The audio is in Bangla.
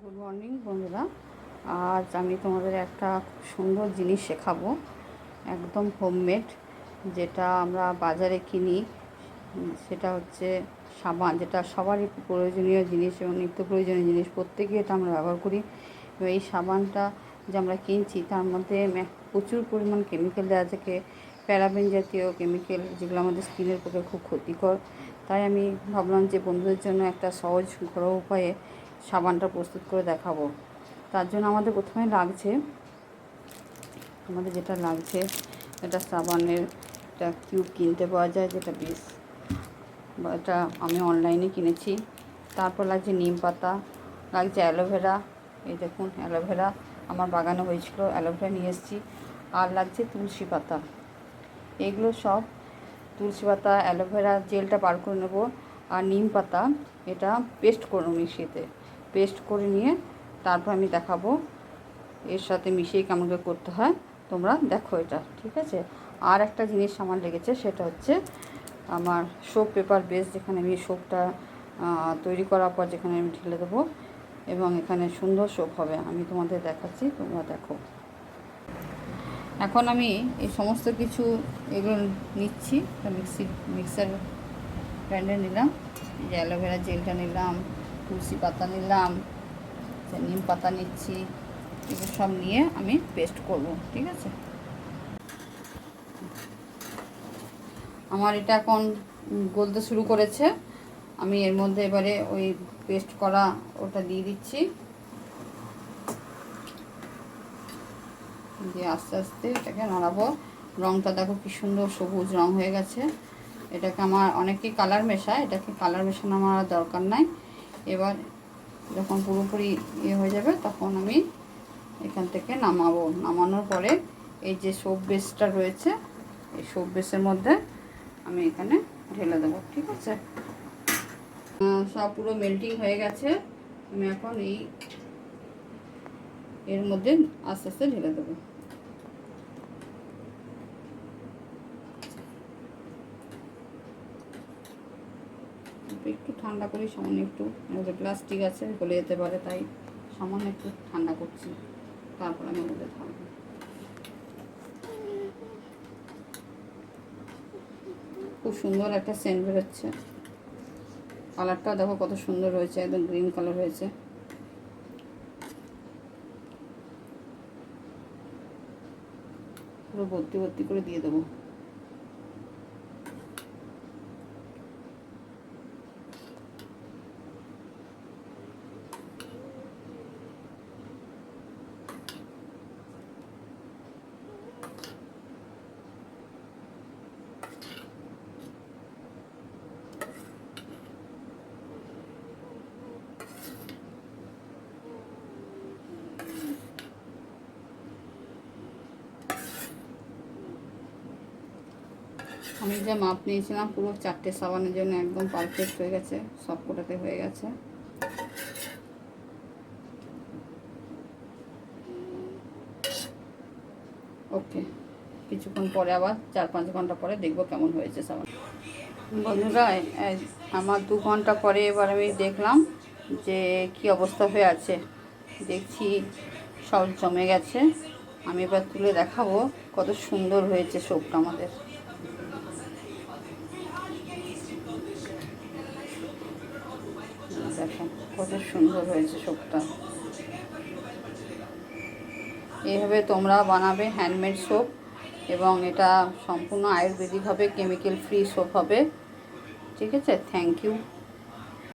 গুড মর্নিং বন্ধুরা। আজ আমি তোমাদের একটা খুব সুন্দর জিনিস শেখাবো, একদম হোমমেড, যেটা আমরা বাজারে কিনি। সেটা হচ্ছে সাবান, যেটা সবারই প্রয়োজনীয় জিনিস এবং নিত্য প্রয়োজনীয় জিনিস, প্রত্যেকে এটা আমরা ব্যবহার করি। এবং এই সাবানটা যে আমরা কিনছি তার মধ্যে প্রচুর পরিমাণ কেমিক্যাল দেওয়া থাকে, প্যারাবেন জাতীয় কেমিক্যাল, যেগুলো আমাদের স্কিনের পক্ষে খুব ক্ষতিকর। তাই আমি ভাবলাম যে বন্ধুদের জন্য একটা সহজ ঘরোয়া উপায়ে সাবানটা প্রস্তুত করে দেখাবো। তার জন্য আমাদের প্রথমে যেটা লাগছে এটা সাবানের একটা কিউব কিনতে পাওয়া যায়, যেটা বেশ, এটা আমি অনলাইনে কিনেছি। তারপর লাগছে নিম পাতা, লাগছে অ্যালোভেরা। এই দেখুন অ্যালোভেরা আমার বাগানে হয়েছিল, অ্যালোভেরা নিয়ে এসেছি। আর লাগছে তুলসী পাতা। এগুলো সব, তুলসী পাতা, অ্যালোভেরা জেলটা বার করে নেব, আর নিম পাতা এটা পেস্ট করব, মিক্সিতে পেস্ট করে নিয়ে তারপর আমি দেখাবো এর সাথে মিশিয়ে কেমন করে করতে হয়। তোমরা দেখো এটা, ঠিক আছে? আর একটা জিনিস আমার লেগেছে, সেটা হচ্ছে আমার সোপ পেপার বেস, যেখানে আমি সোপটা তৈরি করার পর যেখানে আমি ঢেলে দেবো এবং এখানে সুন্দর সোপ হবে। আমি তোমাদের দেখাচ্ছি, তোমরা দেখো। এখন আমি এই সমস্ত কিছু এগুলো নিচ্ছি, মিক্সার গ্রাইন্ডার নিলাম, যে অ্যালোভেরা জেলটা নিলাম, তুলসী পাতা নিলাম, নিম পাতা নিচ্ছি, এগুলো সব নিয়ে আমি পেস্ট করব, ঠিক আছে? আমার এটা এখন গলতে শুরু করেছে। আমি এর মধ্যে এবারে ওই পেস্ট করা ওটা দিয়ে দিচ্ছি, দিয়ে আস্তে আস্তে এটাকে নাড়াবো। রঙটা দেখো কি সুন্দর সবুজ রঙ হয়ে গেছে। এটাকে আমার অনেকেই কালার মেশায়, এটাকে কালার মেশানো আমার দরকার নাই। এবার যখন পুরোপুরি হয়ে যাবে তখন আমি এখান থেকে নামাবো। নামানোর পরে এই যে সোপ বেসটা রয়েছে, এই সোপ বেসের মধ্যে আমি এখানে ঢেলে দেবো, ঠিক আছে? সব পুরো মেল্টিং হয়ে গেছে। আমি এখন এর মধ্যে আস্তে আস্তে ঢেলে দেবো। একটু ঠান্ডা করি, সামান্য একটু, প্লাস্টিক আছে গলে যেতে পারে, তাই সামান্য একটু ঠান্ডা করছি, তারপর আমি মধ্যে থাকবো। খুব সুন্দর একটা সেন্ট বেরোচ্ছে, কালারটাও দেখো কত সুন্দর হয়েছে, একদম গ্রিন কালার হয়েছে। পুরো ভর্তি ভর্তি করে দিয়ে দেবো। আমি যা মাপ নিয়েছিলাম পুরো 4টে সাবানের জন্য একদম পারফেক্ট হয়ে গেছে, সব কোটাতে হয়ে গেছে। ওকে, কিছুক্ষণ পরে আবার 4-5 ঘন্টা পরে দেখবো কেমন হয়েছে সাবান। বন্ধুরা, আমার 2 ঘন্টা পরে এবার আমি দেখলাম যে কি অবস্থা হয়ে আছে। দেখছি সব জমে গেছে। আমি এবার তুলে দেখাবো কত সুন্দর হয়েছে সোপটা আমাদের। দেখো কত সুন্দর হয়েছে সোপটা। এইভাবে তোমরা বানাবে হ্যান্ডমেড সোপ, এবং এটা সম্পূর্ণ আয়ুর্বেদিক হবে, কেমিক্যাল ফ্রি সোপ হবে, ঠিক আছে? Thank you.